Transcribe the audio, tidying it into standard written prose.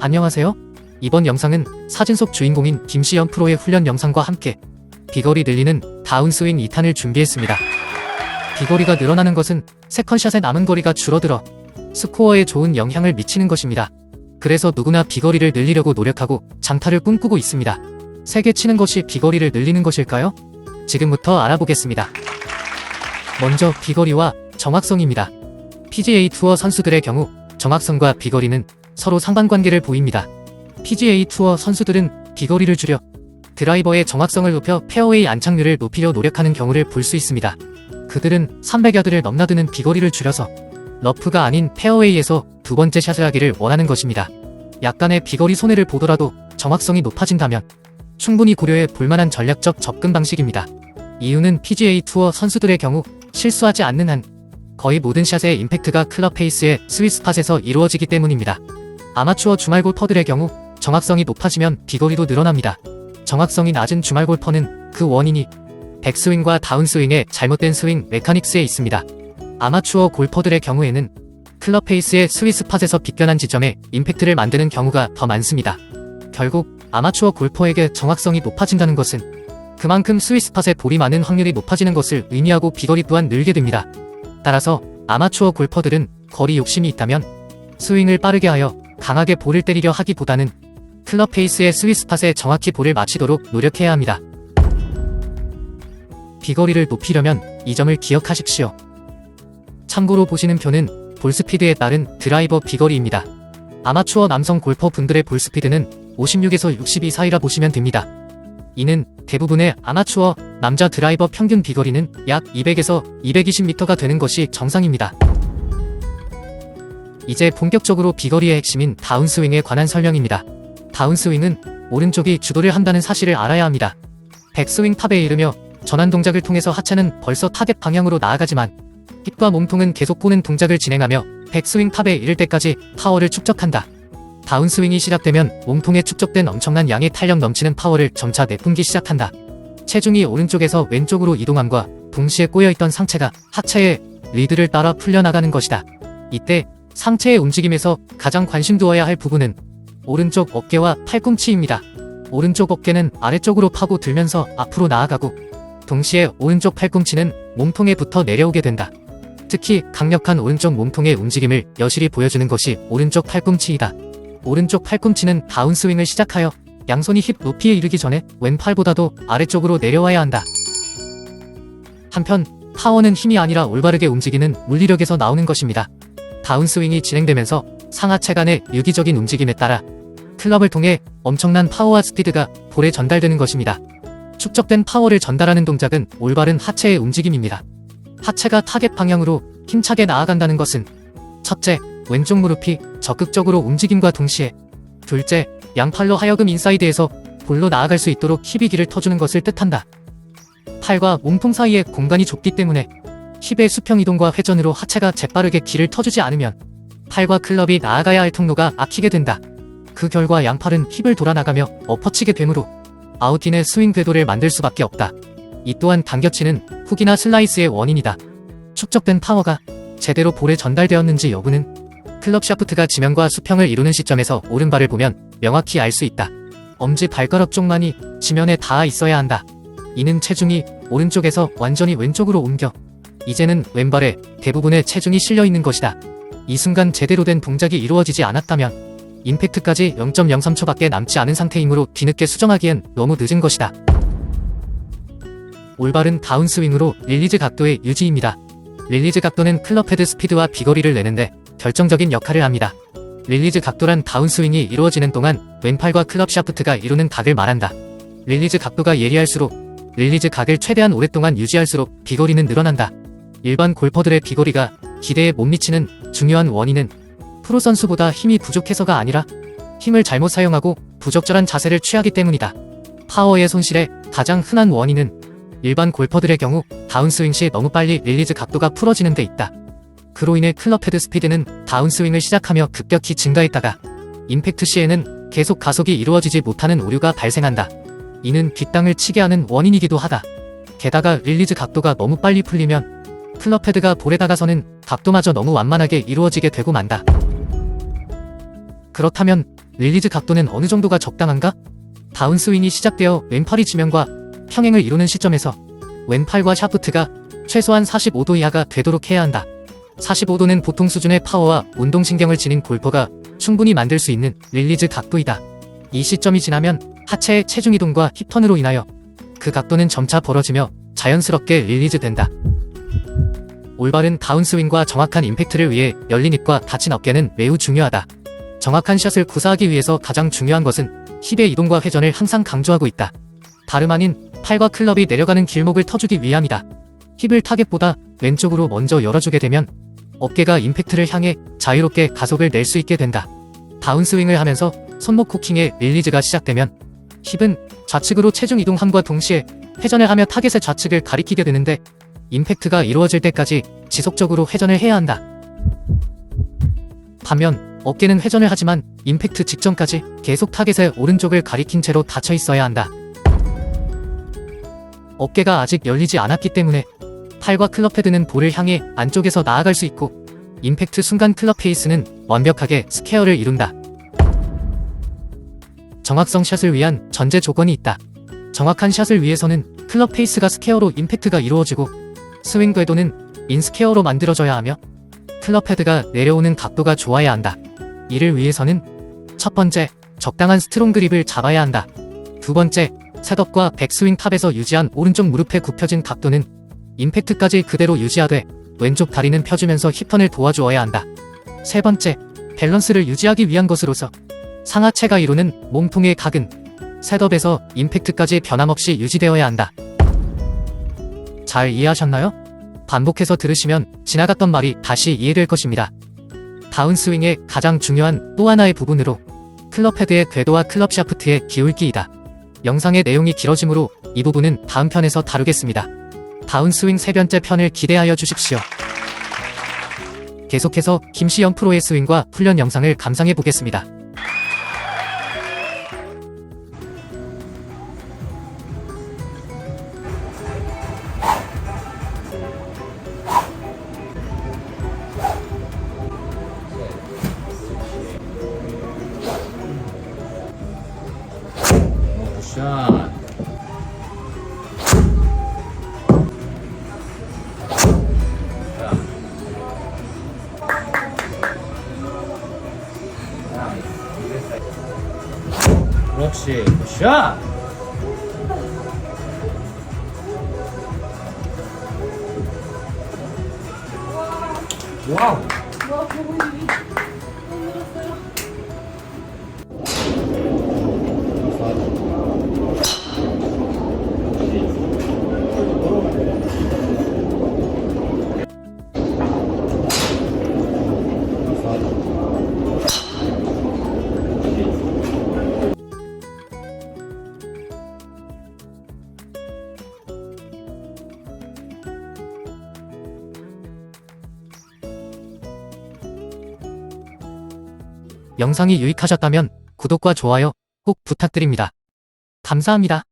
안녕하세요. 이번 영상은 사진 속 주인공인 김시연 프로의 훈련 영상과 함께 비거리 늘리는 다운스윙 2탄을 준비했습니다. 비거리가 늘어나는 것은 세컨샷의 남은 거리가 줄어들어 스코어에 좋은 영향을 미치는 것입니다. 그래서 누구나 비거리를 늘리려고 노력하고 장타를 꿈꾸고 있습니다. 세게 치는 것이 비거리를 늘리는 것일까요? 지금부터 알아보겠습니다. 먼저 비거리와 정확성입니다. PGA 투어 선수들의 경우 정확성과 비거리는 서로 상관관계를 보입니다. PGA 투어 선수들은 비거리를 줄여 드라이버의 정확성을 높여 페어웨이 안착률을 높이려 노력하는 경우를 볼 수 있습니다. 그들은 300야드를 넘나드는 비거리를 줄여서 러프가 아닌 페어웨이에서 두 번째 샷을 하기를 원하는 것입니다. 약간의 비거리 손해를 보더라도 정확성이 높아진다면 충분히 고려해 볼만한 전략적 접근 방식입니다. 이유는 PGA 투어 선수들의 경우 실수하지 않는 한 거의 모든 샷의 임팩트가 클럽 페이스의 스윗스팟에서 이루어지기 때문입니다. 아마추어 주말 골퍼들의 경우 정확성이 높아지면 비거리도 늘어납니다. 정확성이 낮은 주말 골퍼는 그 원인이 백스윙과 다운스윙의 잘못된 스윙 메카닉스에 있습니다. 아마추어 골퍼들의 경우에는 클럽 페이스의 스윗스팟에서 비껴난 지점에 임팩트를 만드는 경우가 더 많습니다. 결국 아마추어 골퍼에게 정확성이 높아진다는 것은 그만큼 스윗스팟에 볼이 많은 확률이 높아지는 것을 의미하고 비거리 또한 늘게 됩니다. 따라서 아마추어 골퍼들은 거리 욕심이 있다면 스윙을 빠르게 하여 강하게 볼을 때리려 하기보다는 클럽 페이스의 스윗스팟에 정확히 볼을 맞추도록 노력해야 합니다. 비거리를 높이려면 이 점을 기억하십시오. 참고로 보시는 표는 볼스피드에 따른 드라이버 비거리입니다. 아마추어 남성 골퍼분들의 볼스피드는 56에서 62 사이라 보시면 됩니다. 이는 대부분의 아마추어 남자 드라이버 평균 비거리는 약 200에서 220m가 되는 것이 정상입니다. 이제 본격적으로 비거리의 핵심인 다운스윙에 관한 설명입니다. 다운스윙은 오른쪽이 주도를 한다는 사실을 알아야 합니다. 백스윙 탑에 이르며 전환 동작을 통해서 하체는 벌써 타겟 방향으로 나아가지만 힙과 몸통은 계속 꼬는 동작을 진행하며 백스윙 탑에 이를 때까지 파워를 축적한다. 다운스윙이 시작되면 몸통에 축적된 엄청난 양의 탄력 넘치는 파워를 점차 내뿜기 시작한다. 체중이 오른쪽에서 왼쪽으로 이동함과 동시에 꼬여있던 상체가 하체의 리드를 따라 풀려나가는 것이다. 이때 상체의 움직임에서 가장 관심 두어야 할 부분은 오른쪽 어깨와 팔꿈치입니다. 오른쪽 어깨는 아래쪽으로 파고 들면서 앞으로 나아가고 동시에 오른쪽 팔꿈치는 몸통에 붙어 내려오게 된다. 특히 강력한 오른쪽 몸통의 움직임을 여실히 보여주는 것이 오른쪽 팔꿈치이다. 오른쪽 팔꿈치는 다운스윙을 시작하여 양손이 힙 높이에 이르기 전에 왼팔보다도 아래쪽으로 내려와야 한다. 한편 파워는 힘이 아니라 올바르게 움직이는 물리력에서 나오는 것입니다. 다운스윙이 진행되면서 상하체 간의 유기적인 움직임에 따라 클럽을 통해 엄청난 파워와 스피드가 볼에 전달되는 것입니다. 축적된 파워를 전달하는 동작은 올바른 하체의 움직임입니다. 하체가 타겟 방향으로 힘차게 나아간다는 것은 첫째, 왼쪽 무릎이 적극적으로 움직임과 동시에 둘째, 양팔로 하여금 인사이드에서 볼로 나아갈 수 있도록 힙이 길을 터주는 것을 뜻한다. 팔과 몸통 사이에 공간이 좁기 때문에 힙의 수평 이동과 회전으로 하체가 재빠르게 길을 터주지 않으면 팔과 클럽이 나아가야 할 통로가 막히게 된다. 그 결과 양팔은 힙을 돌아 나가며 엎어치게 되므로 아웃인의 스윙 궤도를 만들 수밖에 없다. 이 또한 당겨치는 훅이나 슬라이스의 원인이다. 축적된 파워가 제대로 볼에 전달되었는지 여부는 클럽 샤프트가 지면과 수평을 이루는 시점에서 오른발을 보면 명확히 알 수 있다. 엄지 발가락 쪽만이 지면에 닿아 있어야 한다. 이는 체중이 오른쪽에서 완전히 왼쪽으로 옮겨 이제는 왼발에 대부분의 체중이 실려 있는 것이다. 이 순간 제대로 된 동작이 이루어지지 않았다면 임팩트까지 0.03초밖에 남지 않은 상태이므로 뒤늦게 수정하기엔 너무 늦은 것이다. 올바른 다운스윙으로 릴리즈 각도의 유지입니다. 릴리즈 각도는 클럽 헤드 스피드와 비거리를 내는데 결정적인 역할을 합니다. 릴리즈 각도란 다운스윙이 이루어지는 동안 왼팔과 클럽 샤프트가 이루는 각을 말한다. 릴리즈 각도가 예리할수록 릴리즈 각을 최대한 오랫동안 유지할수록 비거리는 늘어난다. 일반 골퍼들의 비거리가 기대에 못 미치는 중요한 원인은 프로 선수보다 힘이 부족해서가 아니라 힘을 잘못 사용하고 부적절한 자세를 취하기 때문이다. 파워의 손실의 가장 흔한 원인은 일반 골퍼들의 경우 다운스윙 시 너무 빨리 릴리즈 각도가 풀어지는 데 있다. 그로 인해 클럽 헤드 스피드는 다운스윙을 시작하며 급격히 증가했다가 임팩트 시에는 계속 가속이 이루어지지 못하는 오류가 발생한다. 이는 뒷땅을 치게 하는 원인이기도 하다. 게다가 릴리즈 각도가 너무 빨리 풀리면 클럽 헤드가 볼에 다가서는 각도마저 너무 완만하게 이루어지게 되고 만다. 그렇다면 릴리즈 각도는 어느 정도가 적당한가? 다운스윙이 시작되어 왼팔이 지면과 평행을 이루는 시점에서 왼팔과 샤프트가 최소한 45도 이하가 되도록 해야 한다. 45도는 보통 수준의 파워와 운동신경을 지닌 골퍼가 충분히 만들 수 있는 릴리즈 각도이다. 이 시점이 지나면 하체의 체중이동과 힙턴으로 인하여 그 각도는 점차 벌어지며 자연스럽게 릴리즈 된다. 올바른 다운스윙과 정확한 임팩트를 위해 열린 힙과 닫힌 어깨는 매우 중요하다. 정확한 샷을 구사하기 위해서 가장 중요한 것은 힙의 이동과 회전을 항상 강조하고 있다. 다름 아닌 팔과 클럽이 내려가는 길목을 터주기 위함이다. 힙을 타겟보다 왼쪽으로 먼저 열어주게 되면 어깨가 임팩트를 향해 자유롭게 가속을 낼 수 있게 된다. 다운스윙을 하면서 손목 코킹의 릴리즈가 시작되면 힙은 좌측으로 체중 이동함과 동시에 회전을 하며 타겟의 좌측을 가리키게 되는데 임팩트가 이루어질 때까지 지속적으로 회전을 해야 한다. 반면 어깨는 회전을 하지만 임팩트 직전까지 계속 타겟의 오른쪽을 가리킨 채로 닫혀 있어야 한다. 어깨가 아직 열리지 않았기 때문에 팔과 클럽 헤드는 볼을 향해 안쪽에서 나아갈 수 있고 임팩트 순간 클럽 페이스는 완벽하게 스퀘어를 이룬다. 정확성 샷을 위한 전제 조건이 있다. 정확한 샷을 위해서는 클럽 페이스가 스퀘어로 임팩트가 이루어지고 스윙 궤도는 인스퀘어로 만들어져야 하며 클럽 헤드가 내려오는 각도가 좋아야 한다. 이를 위해서는 첫 번째, 적당한 스트롱 그립을 잡아야 한다. 두 번째, 셋업과 백스윙 탑에서 유지한 오른쪽 무릎의 굽혀진 각도는 임팩트까지 그대로 유지하되 왼쪽 다리는 펴주면서 힙턴을 도와주어야 한다. 세 번째, 밸런스를 유지하기 위한 것으로서 상하체가 이루는 몸통의 각은 셋업에서 임팩트까지 변함없이 유지되어야 한다. 잘 이해하셨나요? 반복해서 들으시면 지나갔던 말이 다시 이해될 것입니다. 다운스윙의 가장 중요한 또 하나의 부분으로 클럽 헤드의 궤도와 클럽 샤프트의 기울기이다. 영상의 내용이 길어지므로 이 부분은 다음 편에서 다루겠습니다. 다운스윙 세 번째 편을 기대하여 주십시오. 계속해서 김시현 프로의 스윙과 훈련 영상을 감상해 보겠습니다. 샷. 그렇지. 샷. 와우. 영상이 유익하셨다면 구독과 좋아요 꼭 부탁드립니다. 감사합니다.